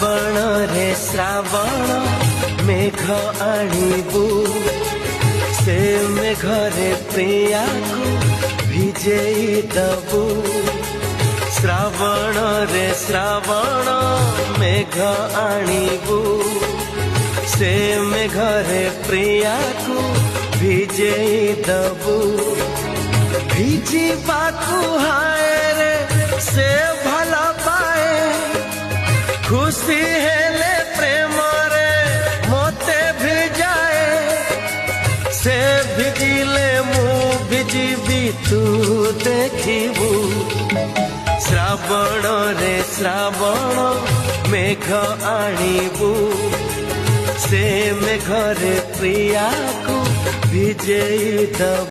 श्रावण रे श्रावण मेघ आणिबू से मेघरे प्रिया को भिजेई दबू। श्रावण रे श्रावण मेघ आणिबू से मेघरे प्रिया को भिजेई दबू। भिजी बाकू हाय रे से भला पाए खुशी हेले प्रेम रे मोते भिजाए। से भिजिले मु भिजिबी तू देखिबू। श्रावण रे श्रावण मेघ आणिबू से मेघरे प्रिया को भिजेई दबू।